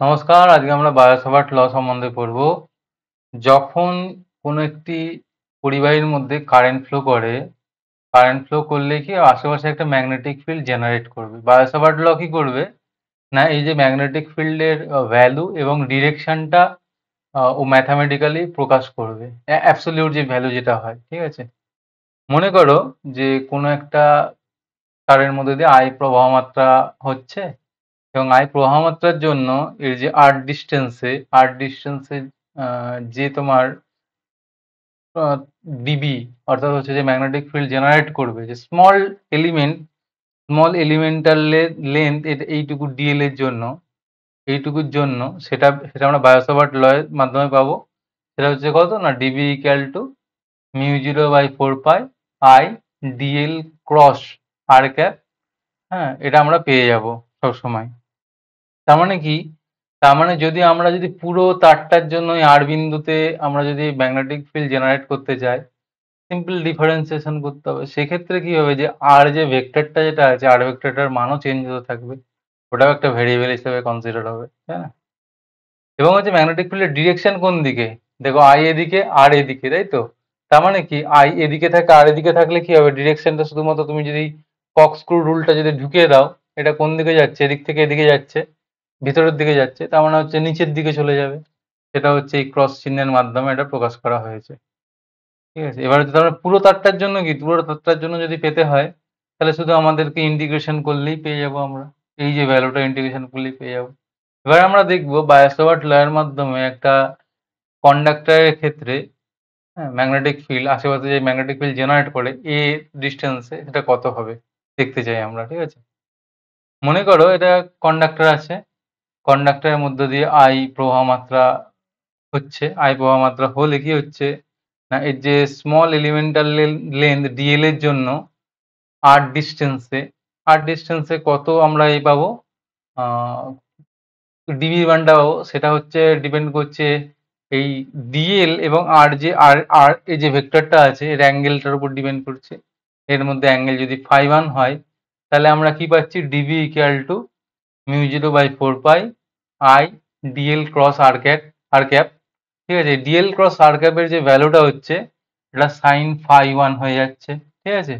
নমস্কার, আজকে আমরা বায়োসাভার্ট ল সম্বন্ধে পড়ব। যখন কোনো একটি পরিবাহীর মধ্যে কারেন্ট ফ্লো করে, কারেন্ট ফ্লো করলে কি আশেপাশে একটা ম্যাগনেটিক ফিল্ড জেনারেট করবে। বায়োসাভার্ট ল কি করবে না, এই যে ম্যাগনেটিক ফিল্ডের ভ্যালু এবং ডিরেকশনটা ও ম্যাথামেটিক্যালি প্রকাশ করবে। অ্যাবসলিউট যে ভ্যালু যেটা হয়, ঠিক আছে। মনে করো যে কোনো একটা তারের মধ্যে দিয়ে আই প্রবাহ মাত্রা হচ্ছে এবং আই প্রবাহ মাত্রার জন্য এর যে আর ডিস্টেন্সে যে তোমার ডিবি অর্থাৎ হচ্ছে যে ম্যাগনেটিক ফিল্ড জেনারেট করবে, যে স্মল এলিমেন্টাল লেন্থ এইটুকু ডিএল এর জন্য, এইটুকুর জন্য সেটা সেটা আমরা বায়োসাভার্ট ল এর মাধ্যমে পাবো। সেটা হচ্ছে কত না, DB equal to μ0/4 I dl cross r cap. হ্যাঁ, এটা আমরা পেয়ে যাব সবসময়। তার মানে কি, তার মানে যদি পুরো তারটার জন্য আর বিন্দুতে আমরা যদি ম্যাগনেটিক ফিল্ড জেনারেট করতে চাই, সিম্পল ডিফারেন্সিয়েশন করতে হবে। সেক্ষেত্রে কি হবে, যে আর যে ভেক্টরটা যেটা আছে, আর ভেক্টরটার মানও চেঞ্জ হতে থাকবে, ওটাও একটা ভেরিয়েবল হিসেবে কনসিডার হবে, তাই না? এবং হচ্ছে ম্যাগনেটিক ফিল্ডের ডিরেকশন কোন দিকে, দেখো আই এদিকে আর এদিকে, তাই তো। তার মানে কি, আই এদিকে থাকে আর এদিকে থাকলে কি হবে, ডিরেকশনটা শুধুমাত্র তুমি যদি ককস্ক্রু রুলটা যদি ঢুকিয়ে দাও, এটা কোন দিকে যাচ্ছে, এদিক থেকে এদিকে যাচ্ছে, ভিতরের দিকে যাচ্ছে, তার মানে হচ্ছে নিচের দিকে চলে যাবে। সেটা হচ্ছে এই ক্রস চিহ্নের মাধ্যমে এটা প্রকাশ করা হয়েছে, ঠিক আছে। এবার হচ্ছে তার পুরো তারটার জন্য কি, পুরো তারটার জন্য যদি পেতে হয়, তাহলে শুধু আমাদেরকে ইন্টিগ্রেশন করলেই পেয়ে যাবো আমরা। এই যে ভ্যালুটা ইন্টিগ্রেশন করলেই পেয়ে যাবো। এবার আমরা দেখবো বায়োসাভার্ট ল এর মাধ্যমে একটা কন্ডাক্টরের ক্ষেত্রে, হ্যাঁ, ম্যাগনেটিক ফিল্ড আশেপাশে যে ম্যাগনেটিক ফিল্ড জেনারেট করে এ ডিস্টেন্সে, সেটা কত হবে দেখতে চাই আমরা, ঠিক আছে। মনে করো এটা কন্ডাক্টর আছে, কন্ডাক্টরের মধ্য দিয়ে আই প্রবাহ মাত্রা হচ্ছে, আই প্রবাহ মাত্রা হলে কি হচ্ছে না, এর যে স্মল এলিমেন্টাল লেন্থ ডিএল এর জন্য আর ডিস্টেন্সে কত আমরা এই পাবো, ডিবি মানটা পাবো। সেটা হচ্ছে ডিপেন্ড করছে এই ডিএল এবং আর যে আর আর এই যে ভেক্টরটা আছে এর অ্যাঙ্গেলটার উপর ডিপেন্ড করছে। এর মধ্যে অ্যাঙ্গেল যদি φ1 হয়, তাহলে আমরা কি পাচ্ছি, dB equal to μ0/4 I dl cross r cap, ঠিক আছে। ডিএল ক্রস আর ক্যাপের যে ভ্যালুটা হচ্ছে, এটা সাইন φ1 হয়ে যাচ্ছে, ঠিক আছে।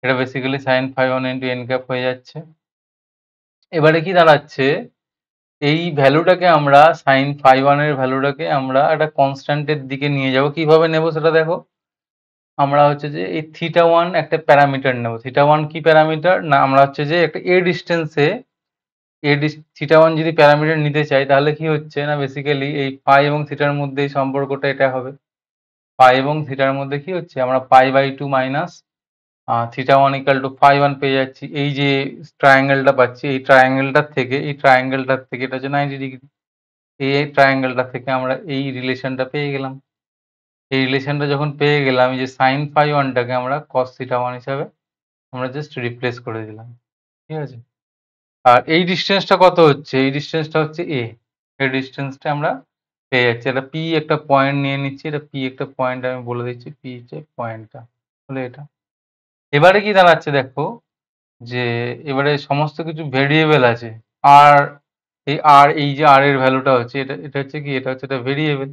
এটা basically sine φ1 into n cap হয়ে যাচ্ছে। এবারে কি দাঁড়াচ্ছে, এই ভ্যালুটাকে আমরা সাইন φ1 এর ভ্যালুটাকে আমরা একটা কনস্ট্যান্টের দিকে নিয়ে যাব। কিভাবে নেব সেটা দেখো। আমরা হচ্ছে যে এই θ1 একটা প্যারামিটার নেব। θ1 কি প্যারামিটার না, আমরা হচ্ছে যে একটা এ ডিস্টেন্সে θ1 যদি প্যারামিটার নিতে চাই, তাহলে কি হচ্ছে না, বেসিক্যালি এই পাই এবং থিটার মধ্যে এই সম্পর্কটা এটা হবে। পাই এবং থিটার মধ্যে কি হচ্ছে, আমরা π/2 মাইনাস θ1 ইকুয়াল টু φ1 পেয়ে যাচ্ছি। এই যে ট্রায়াঙ্গেলটা পাচ্ছি, এই ট্রায়াঙ্গেলটার থেকে এটা হচ্ছে 90 ডিগ্রি। এই ট্রায়াঙ্গেলটা থেকে আমরা এই রিলেশনটা পেয়ে গেলাম। এই রিলেশনটা যখন পেয়ে গেলাম, এই যে সাইন φ1টাকে আমরা cos θ1 হিসাবে আমরা জাস্ট রিপ্লেস করে দিলাম, ঠিক আছে। আর এই ডিস্টেন্সটা কত হচ্ছে, এই ডিস্টেন্সটা হচ্ছে এ। এই ডিস্টেন্সটা আমরা পেয়ে যাচ্ছি। এটা পি একটা পয়েন্ট নিয়ে নিচ্ছি, এটা পি একটা পয়েন্ট আমি বলে দিচ্ছি, পি হচ্ছে পয়েন্টটা হলো এটা। এবারে কি দাঁড়াচ্ছে দেখো, যে এবারে সমস্ত কিছু ভেরিয়েবল আছে। আর এই যে আর এর ভ্যালুটা হচ্ছে, এটা এটা হচ্ছে কি, এটা হচ্ছে একটা ভেরিয়েবল,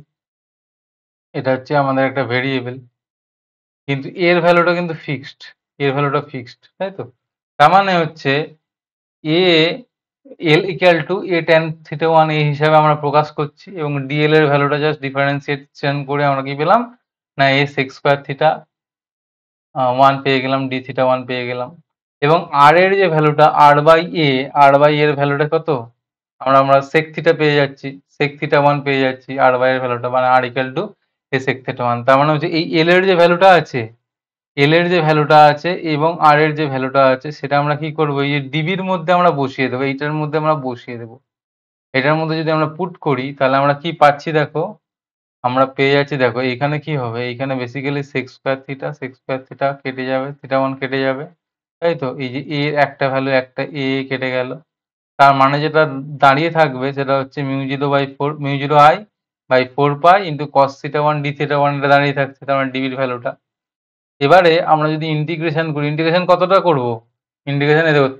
এটা হচ্ছে আমাদের একটা ভেরিয়েবল, কিন্তু এর ভ্যালুটা কিন্তু ফিক্সড, এর ভ্যালুটা ফিক্সড, তাই তো। তার মানে হচ্ছে এ L equal to A tan θ1 এই হিসাবে আমরা প্রকাশ করছি, এবং ডিএল এর ভ্যালুটা জাস্ট ডিফারেন্সিয়েশন করে আমরা কি পেলাম না, এ সেক স্কোয়ার থিটা 1 পেয়ে গেলাম, ডি θ1 পেয়ে গেলাম। এবং আর এর যে ভ্যালুটা আর বাই এর ভ্যালুটা কত, আমরা সেক থিটা পেয়ে যাচ্ছি, সেক θ1 পেয়ে যাচ্ছি আর বাই এর ভ্যালুটা, মানে আর ইকুয়াল টু এ সেক θ1। তার মানে হচ্ছে এই এল এর যে ভ্যালুটা আছে, এবং আর এর যে ভ্যালুটা আছে, সেটা আমরা কি করব, এই যে ডিবির মধ্যে আমরা বসিয়ে দেবো, এইটার মধ্যে আমরা বসিয়ে দেবো। এটার মধ্যে যদি আমরা পুট করি, তাহলে আমরা কি পাচ্ছি দেখো, আমরা পেয়ে যাচ্ছি দেখো এইখানে কি হবে, এইখানে বেসিক্যালি সেক স্কোয়ার থিটা কেটে যাবে, θ1 কেটে যাবে, তাই তো। এই যে এর একটা ভ্যালু, একটা এ কেটে গেল। তার মানে যেটা দাঁড়িয়ে থাকবে সেটা হচ্ছে μ0/4 ইন্টু cos θ1 d θ1, এটা দাঁড়িয়ে থাকছে, তার মানে ডিবির ভ্যালুটা। এবারে আমরা যদি ইন্টিগ্রেশন করি, ইন্টিগ্রেশন কতটা করব, ইন্ডিকেশনে দেখো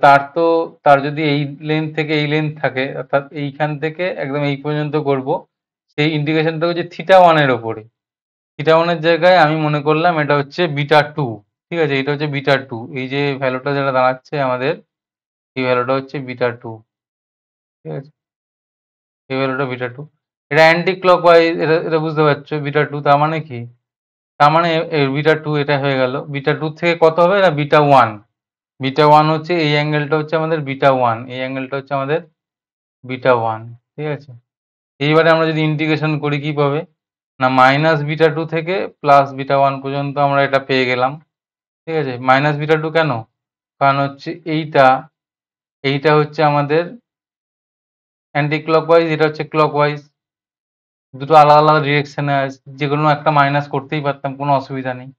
তার যদি এই লেন্থ থেকে এই লেন্থ থাকে, অর্থাৎ এইখান থেকে একদম এই পর্যন্ত করব, সেই ইন্ডিকেশনটা হচ্ছে θ1 এর ওপরে। θ1 এর জায়গায় আমি মনে করলাম এটা হচ্ছে β2। ঠিক আছে, এটা হচ্ছে β2। এই যে ভ্যালুটা যেটা দাঁড়াচ্ছে আমাদের, এই ভ্যালুটা হচ্ছে β2। ঠিক আছে, এই ভ্যালুটা β2। এটা অ্যান্টি ক্লকওয়াইজ, এটা বুঝতে পারছো β2 তার মানে কি? তার মানে β2 এটা হয়ে গেল। β2 থেকে কত হবে না β1। β1 হচ্ছে এই অ্যাঙ্গেলটা হচ্ছে আমাদের β1, এই অ্যাঙ্গেলটা হচ্ছে আমাদের β1। ঠিক আছে, এইবারে আমরা যদি ইন্টিগ্রেশন করি কি পাবে না -β2 থেকে +β1 পর্যন্ত আমরা এটা পেয়ে গেলাম। ঠিক আছে, -β2 কেন? কারণ হচ্ছে এইটা হচ্ছে আমাদের অ্যান্টি ক্লকওয়াইজ, এটা হচ্ছে ক্লকওয়াইজ। দুটো আলাদা আলাদা ডিরেকশনে আছে, যেকোনো একটা মাইনাস করতেই পারতাম, কোনো অসুবিধা নেই।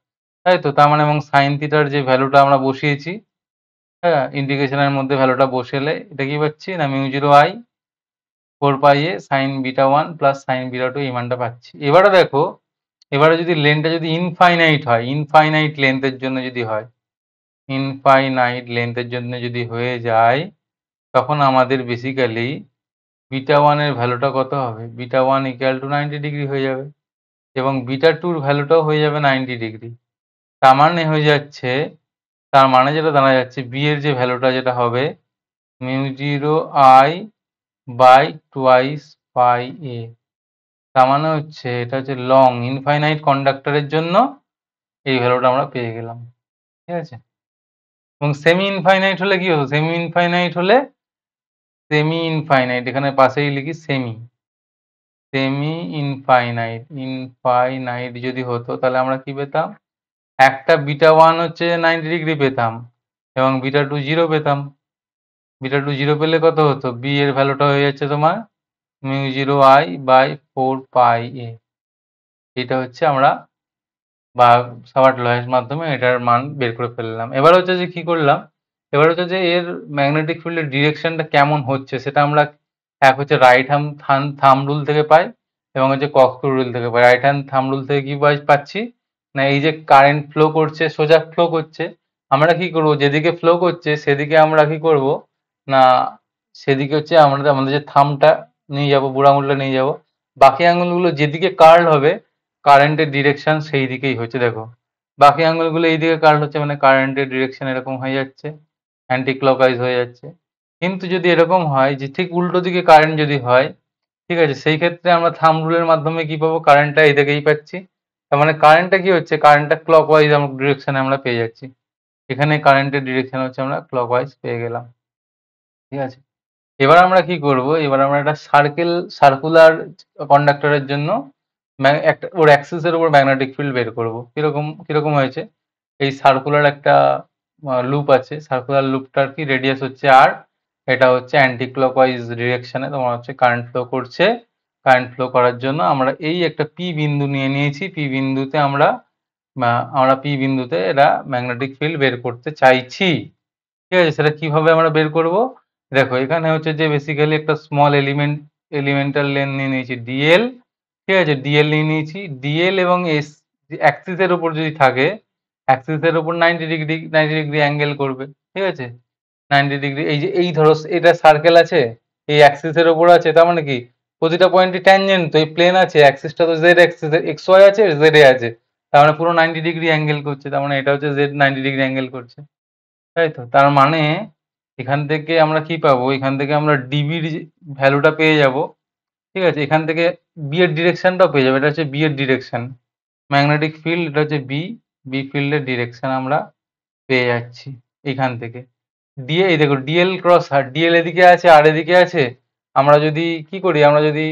তাই তো, তার মানে এবং সাইন থিটার যে ভ্যালুটা আমরা বসিয়েছি, হ্যাঁ, ইন্টিগ্রেশনের মধ্যে ভ্যালুটা বসালে এটা কি পাচ্ছি না μ0I 4πa sin β1 plus sin β2 এই মানটা পাচ্ছি। এবারে দেখো, এবারে যদি লেন্থটা যদি ইনফাইনাইট হয়, ইনফাইনাইট লেন্থের জন্য যদি হয়, ইনফাইনাইট লেন্থের জন্য যদি হয়ে যায়, তখন আমাদের বেসিক্যালি β1 এর ভ্যালুটা কত হবে? β1 = 90 ডিগ্রি হয়ে যাবে এবং β2 এর ভ্যালুটাও হয়ে যাবে 90 ডিগ্রি। তার মানে হয়ে যাচ্ছে, তার মানে যেটা দাঁড়া যাচ্ছে b এর যে ভ্যালুটা যেটা হবে μ0I বাই টুয়াইস পাই এ। তার মানে হচ্ছে এটা হচ্ছে লং ইনফাইনাইট কন্ডাক্টরের জন্য এই ভ্যালুটা আমরা পেয়ে গেলাম। ঠিক আছে, এবং সেমি ইনফাইনাইট হলে কি হতো? সেমি ইনফাইনাইট হলে, সেমি ইনফাইনাইট এখানে পাশেই লিখি সেমি, সেমি ইনফাইনাইট, ইনফাইনাইট যদি হতো তাহলে আমরা কি পেতাম? একটা β1 হচ্ছে 90 ডিগ্রি পেতাম এবং β2 0 পেতাম। β2 0 পেলে কত হতো? b এর ভ্যালুটা হয়ে যাচ্ছে তোমার μ0I বাই 4πa। এটা হচ্ছে আমরা বা শাবার্ট লয়ের মাধ্যমে এটার মান বের করে ফেললাম। এবার হচ্ছে যে কি করলাম, এবার হচ্ছে যে এর ম্যাগনেটিক ফিল্ডের ডিরেকশনটা কেমন হচ্ছে সেটা আমরা এক হচ্ছে রাইট হ্যান্ড থাম্ব রুল থেকে পাই এবং হচ্ছে কক্সক্রু রুল থেকে পাই। রাইট হ্যান্ড থাম্ব রুল থেকে কি পাচ্ছি না, এই যে কারেন্ট ফ্লো করছে, সোজা ফ্লো করছে, আমরা কি করব, যেদিকে ফ্লো করছে সেদিকে আমরা কি করব না, সেদিকে হচ্ছে আমরা আমাদের যে থাম্বটা নিয়ে যাব, বুড়ো আঙুলটা নিয়ে যাব, বাকি আঙুলগুলো যেদিকে কার্ল হবে কারেন্টের ডিরেকশন সেই দিকেই হচ্ছে। দেখো, বাকি আঙুলগুলো এই দিকে কার্ল হচ্ছে মানে কারেন্টের ডিরেকশন এরকম হয়ে যাচ্ছে, অ্যান্টি ক্লকওয়াইজ হয়ে যাচ্ছে। কিন্তু যদি এরকম হয় যে ঠিক উল্টো দিকে কারেন্ট যদি হয়, ঠিক আছে, সেই ক্ষেত্রে আমরা থাম্ব রুলের মাধ্যমে কি পাবো? কারেন্টটা এই দিকেই পাচ্ছি। তার মানে কারেন্টটা কি হচ্ছে? কারেন্টটা ক্লকওয়াইজ আমরা ডিরেকশনে আমরা পেয়ে যাচ্ছি। এখানে কারেন্টের ডিরেকশন হচ্ছে আমরা ক্লকওয়াইজ পেয়ে গেলাম। ঠিক আছে, এবার আমরা কি করব? এবার আমরা একটা সার্কুলার কন্ডাক্টরের জন্য একটা ওর অ্যাক্সিস এর উপর ম্যাগনেটিক ফিল্ড বের করব। কিরকম কিরকম হয়েছে? এই সার্কুলার একটা লুপ আছে, সার্কুলার লুপটার কি রেডিয়াস হচ্ছে r, এটা হচ্ছে অ্যান্টি ক্লকওয়াইজ ডিরেকশনে তোমার হচ্ছে কারেন্ট ফ্লো করছে। কারেন্ট ফ্লো করার জন্য আমরা এই একটা পি বিন্দু নিয়ে নিয়েছি, পি বিন্দুতে আমরা পি বিন্দুতে এটা ম্যাগনেটিক ফিল্ড বের করতে চাইছি। ঠিক আছে, সেটা কিভাবে আমরা বের করব? দেখো, এখানে হচ্ছে যে বেসিক্যালি একটা স্মল এলিমেন্টাল লেন্থ নিয়ে নিয়েছি ডিএল। ঠিক আছে, ডিএল নিয়ে নিয়েছি, ডিএল এবং এস অ্যাক্সিসের উপর যদি থাকে, অ্যাক্সিসের উপর 90 ডিগ্রি অ্যাঙ্গেল করবে। ঠিক আছে, 90 ডিগ্রি, এই যে এই ধরো এটা সার্কেল আছে, এই অ্যাক্সিসের উপর আছে, তার মানে কি প্রতিটা পয়েন্টে ট্যানজেন্ট, তো এই প্লেন আছে, অ্যাক্সিসটা তো জেড অ্যাক্সিস, এক্স ওয়াই আছে, জেড এ আছে, তার মানে পুরো 90 ডিগ্রি অ্যাঙ্গেল করছে, তার মানে এটা হচ্ছে জেড 90 ডিগ্রি অ্যাঙ্গেল করছে। তাই তো, তার মানে এখান থেকে আমরা কি পাবো? এখান থেকে আমরা ডিবির ভ্যালুটা পেয়ে যাব। ঠিক আছে, এখান থেকে বি এর ডিরেকশনটাও পেয়ে যাবো, এটা হচ্ছে বি এর ডিরেকশন, ম্যাগনেটিক ফিল্ড এটা হচ্ছে বি ফিল্ডের ডিরেকশন আমরা পেয়ে যাচ্ছি এখান থেকে। এই দেখো ডিএল ক্রস আর ডিএল এদিকে আছে আর এদিকে আছে, আমরা যদি কি করি, আমরা যদি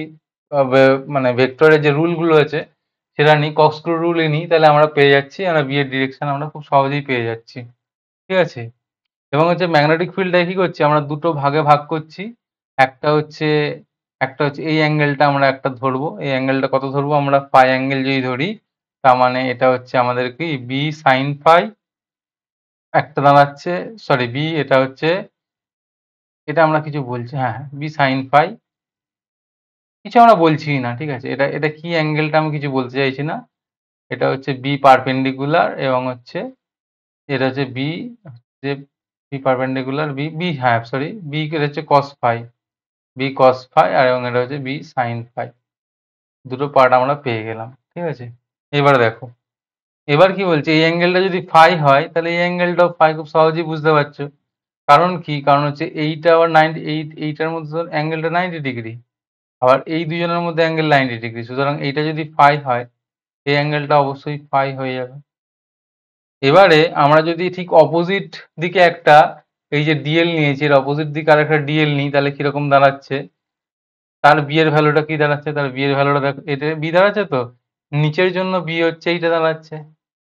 মানে ভেক্টরের যে রুলগুলো আছে সেটা নিই, কক্সক্রু রুল নিই, তাহলে আমরা পেয়ে যাচ্ছি, আমরা বি এর ডিরেকশন আমরা খুব সহজেই পেয়ে যাচ্ছি। ঠিক আছে, এবং হচ্ছে ম্যাগনেটিক ফিল্ডটা কি করছি, আমরা দুটো ভাগে ভাগ করছি। একটা হচ্ছে একটা হচ্ছে এই অ্যাঙ্গেলটা আমরা একটা ধরবো, এই অ্যাঙ্গেলটা কত ধরবো? আমরা ফাই অ্যাঙ্গেল যদি ধরি, তার মানে এটা হচ্ছে আমাদের কি বি সাইন ফাই একটা দাঁড়াচ্ছে, সরি বি, এটা হচ্ছে, এটা আমরা কিছু বলছি, হ্যাঁ বি সাইন ফাই, কিছু আমরা বলছি না। ঠিক আছে, এটা এটা কি অ্যাঙ্গেলটা আমি কিছু বলতে চাইছি না, এটা হচ্ছে বি পারপেন্ডিকুলার এবং হচ্ছে এটা হচ্ছে বি বি পারপেন্ডিকুলার বি হ্যাঁ সরি বি হচ্ছে cos phi, B cos phi আর এবং এটা হচ্ছে বি সাইন ফাই। দুটো পার্ট আমরা পেয়ে গেলাম, ঠিক আছে। এবার দেখো, এবার কি বলছে, এই অ্যাঙ্গেলটা যদি ফাই হয় তাহলে এই অ্যাঙ্গেলটাও ফাই, খুব সহজেই বুঝতে পারছো। কারণ কি, কারণ হচ্ছে এইটা আবার 98, এইটার মধ্যে অ্যাঙ্গেলটা 90 ডিগ্রি, আবার এই দুজনের মধ্যে অ্যাঙ্গেল 90 ডিগ্রি, সুতরাং এইটা যদি ফাই হয় এই অ্যাঙ্গেলটা অবশ্যই ফাই হয়ে যাবে। এবারে আমরা যদি ঠিক অপোজিট দিকে একটা, এই যে ডিএল নিয়েছি এর অপোজিট দিকে আর একটা ডিএল নিই, তাহলে কিরকম দাঁড়াচ্ছে, তার বি এর ভ্যালুটা কি দাঁড়াচ্ছে, তার বি এর ভ্যালুটা দেখো, এটা বি দাঁড়াচ্ছে তো, নিচের জন্য বি হচ্ছে এইটা দাঁড়াচ্ছে।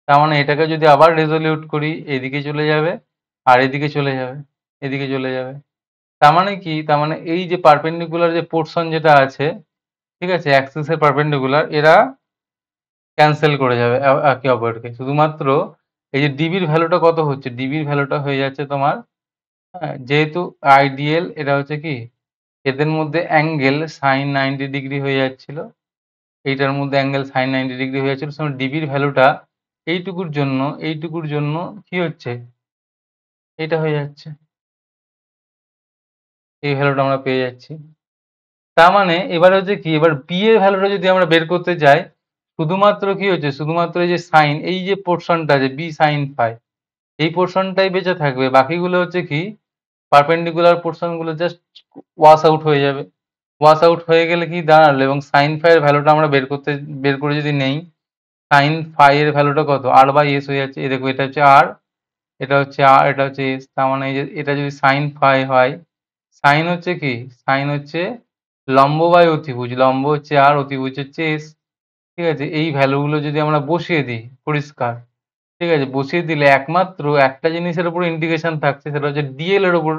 তার মানে এটাকে যদি আবার রেজলিউট করি, এদিকে চলে যাবে আর এদিকে চলে যাবে, এদিকে চলে যাবে। তার মানে কি, তার মানে এই যে পারপেন্ডিকুলার যে পোর্শন যেটা আছে, ঠিক আছে, অ্যাক্সিসের পারপেন্ডিকুলার, এরা ক্যান্সেল করে যাবে একে অপরকে। শুধুমাত্র এই যে ডিবির ভ্যালুটা কত হচ্ছে, ডিবির ভ্যালুটা হয়ে যাচ্ছে তোমার, হ্যাঁ, যেহেতু আইডিএল এটা হচ্ছে কি, এদের মধ্যে অ্যাঙ্গেল সাইন 90 ডিগ্রি হয়ে যাচ্ছিল, এইটার মধ্যে অ্যাঙ্গেল সাইন 90 ডিগ্রি হয়ে যাচ্ছিল, ডিবির ভ্যালুটা এইটুকুর জন্য কি হচ্ছে, এটা হয়ে যাচ্ছে, এই ভ্যালুটা আমরা পেয়ে যাচ্ছি। তার মানে এবার হচ্ছে কি, এবার বি এর ভ্যালুটা যদি আমরা বের করতে যাই, শুধুমাত্র কি হচ্ছে, শুধুমাত্র এই যে সাইন, এই যে পোর্শনটা আছে বি সাইন ফাই, এই পোর্শনটাই বেঁচে থাকবে, বাকিগুলো হচ্ছে কি পারপেন্ডিকুলার পোর্শনগুলো জাস্ট ওয়াশ আউট হয়ে যাবে। ওয়াশ আউট হয়ে গেলে কি দাঁড়ালো, এবং সাইন ফাই এর ভ্যালুটা আমরা বের করে যদি নেই, সাইন ফাই এর ভ্যালুটা কত, আর বাই এস হয়ে যাচ্ছে। এই দেখো, এটা হচ্ছে আর, এটা হচ্ছে আর, এটা হচ্ছে এস। তার মানে এই যে এটা যদি সাইন ফাই হয়, সাইন হচ্ছে কি, সাইন হচ্ছে লম্ব বাই অতিভুজ, লম্ব হচ্ছে আর, অতিভুজ হচ্ছে এস, ঠিক আছে। এই ভ্যালুগুলো যদি আমরা বসিয়ে দিই পরিষ্কার, ঠিক আছে, বসিয়ে দিলে একমাত্র একটা জিনিসের উপর ইন্ডিকেশন থাকছে, সেটা হচ্ছে ডিএল এর উপর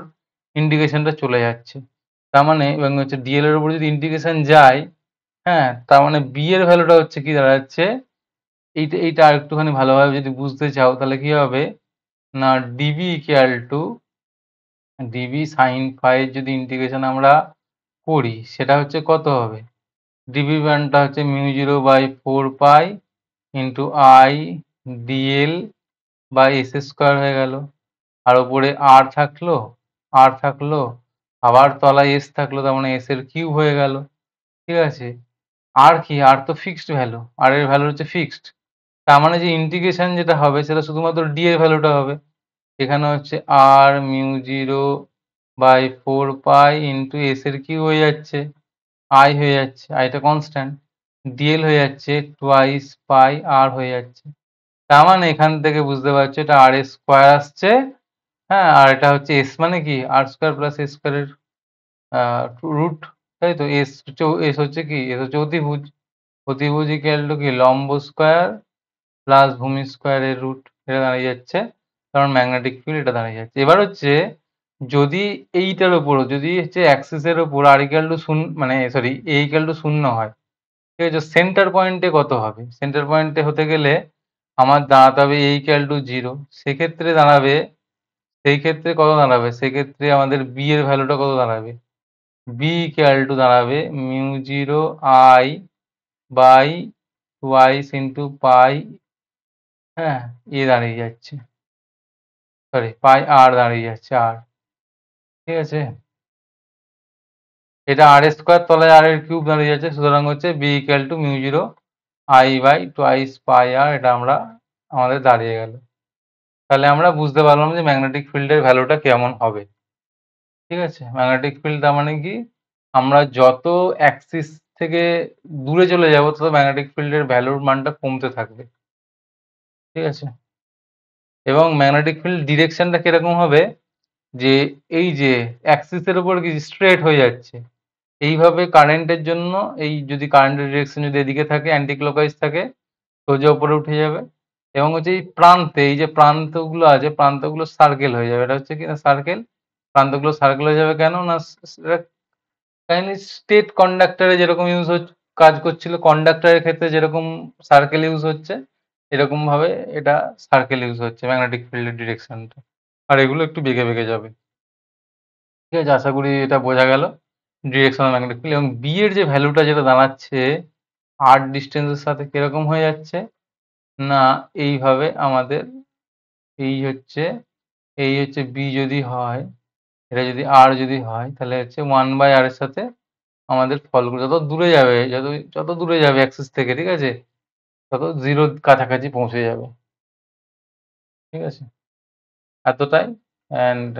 ইন্ডিকেশনটা চলে যাচ্ছে। তার মানে এবং হচ্ছে ডিএল এর উপর যদি ইন্ডিকেশন যায়, হ্যাঁ, তার মানে বি এর ভ্যালুটা হচ্ছে কি দাঁড়াচ্ছে, এইটা এইটা আর একটুখানি ভালোভাবে যদি বুঝতে চাও তাহলে কি হবে না, DB equal to DB sine phi যদি ইন্টিগ্রেশন আমরা করি, সেটা হচ্ছে কত হবে, ডিবি মানটা হচ্ছে μ0/4 pi into I dl by S square হয়ে গেল, আর ওপরে আর থাকলো, আবার তলায় এস থাকলো, তার মানে এস এর কিউব হয়ে গেল, ঠিক আছে। আর কি, আর তো ফিক্সড ভ্যালু, আর এর ভ্যালু হচ্ছে ফিক্সড, তার মানে যে ইন্টিগ্রেশন যেটা হবে সেটা শুধুমাত্র ডি এর ভ্যালুটা হবে। এখানে হচ্ছে আর μ0/4 পাই ইন্টু এস এর কিউব হয়ে যাচ্ছে, আই হয়ে যাচ্ছে, আইটা কনস্ট্যান্ট, ডিএল হয়ে যাচ্ছে টোয়াইস পাই আর হয়ে যাচ্ছে। তার মানে এখান থেকে বুঝতে পারছো এটা আর স্কোয়ার আসছে, হ্যাঁ, আর এটা হচ্ছে এস মানে কি আর স্কোয়ার প্লাস এস স্কোয়ারের রুট, তাই তো। এস হচ্ছে কি, এস হচ্ছে অতিভুজ, অতিভুজ ইকুয়াল টু কি লম্ব স্কোয়ার প্লাস ভূমি স্কোয়ারের রুট, এটা দাঁড়িয়ে যাচ্ছে, কারণ ম্যাগনেটিক ফিল্ড এটা দাঁড়িয়ে যাচ্ছে। এবার হচ্ছে যদি এইটার উপর, যদি হচ্ছে অ্যাক্সিসের উপর আর ইকুয়াল টু শূন্য, মানে সরি এ ইকুয়াল টু শূন্য হয়, ঠিক আছে, সেন্টার পয়েন্টে কত হবে, সেন্টার পয়েন্টে হতে গেলে আমার দাঁড়াতে হবে এ ইকুয়াল টু 0, সেক্ষেত্রে দাঁড়াবে, সেই ক্ষেত্রে কত দাঁড়াবে, সেক্ষেত্রে আমাদের বি এর ভ্যালুটা কত দাঁড়াবে, বি ইকুয়াল টু দাঁড়াবে μ0 I by twice into pi, হ্যাঁ, এ দাঁড়িয়ে যাচ্ছে, সরি পাই আর দাঁড়িয়ে যাচ্ছে, আর, ঠিক আছে। এটা আর স্কোয়ার তলায় আর এর কিউব দাঁড়িয়ে যাচ্ছে, সুতরাং হচ্ছে B equal to μ0 I by twice pi r, এটা আমাদের দাঁড়িয়ে গেল। তাহলে আমরা বুঝতে পারলাম যে ম্যাগনেটিক ফিল্ডের ভ্যালুটা কেমন হবে, ঠিক আছে। ম্যাগনেটিক ফিল্ড তার মানে কি, আমরা যত অ্যাক্সিস থেকে দূরে চলে যাব তত ম্যাগনেটিক ফিল্ডের ভ্যালুর মানটা কমতে থাকবে, ঠিক আছে। এবং ম্যাগনেটিক ফিল্ড ডিরেকশনটা কিরকম হবে, যে এই যে অ্যাক্সিসের উপর কি স্ট্রেট হয়ে যাচ্ছে, এইভাবে কারেন্টের জন্য, এই যদি কারেন্টের ডিরেকশন যদি এদিকে থাকে অ্যান্টি ক্লকওয়াইজ থাকে, সোজা উপরে উঠে যাবে, এবং হচ্ছে এই প্রান্তে, এই যে প্রান্তগুলো আছে প্রান্তগুলো সার্কেল হয়ে যাবে, এটা হচ্ছে কি না সার্কেল, প্রান্তগুলো সার্কেল হয়ে যাবে, কেন না স্টেট কন্ডাক্টরে যেরকম কাজ করছিল, কন্ডাক্টরের ক্ষেত্রে যেরকম সার্কেল ইউজ হচ্ছে, এরকম ভাবে এটা সার্কেল ইউজ হচ্ছে ম্যাগনেটিক ফিল্ডের ডিরেকশনটা, আর এগুলো একটু বেঁকে বেঁকে যাবে, ঠিক আছে। আশা করি এটা বোঝা গেল ডিরেকশনাল ম্যাগনেটিক ফিল্ড। এবং বি এর যে ভ্যালুটা যেটা দাঁড়াচ্ছে আর ডিস্টেন্সের সাথে কিরকম হয়ে যাচ্ছে না, এইভাবে আমাদের এই হচ্ছে এই হচ্ছে বি যদি হয়, এটা যদি আর যদি হয়, তাহলে হচ্ছে 1/r এর সাথে আমাদের ফলগুলো যত দূরে যাবে, যত দূরে যাবে অ্যাক্সিস থেকে, ঠিক আছে? তত 0 র কাছাকাছি পৌঁছে যাবে। ঠিক আছে? এতটাই, and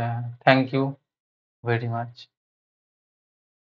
thank you very much.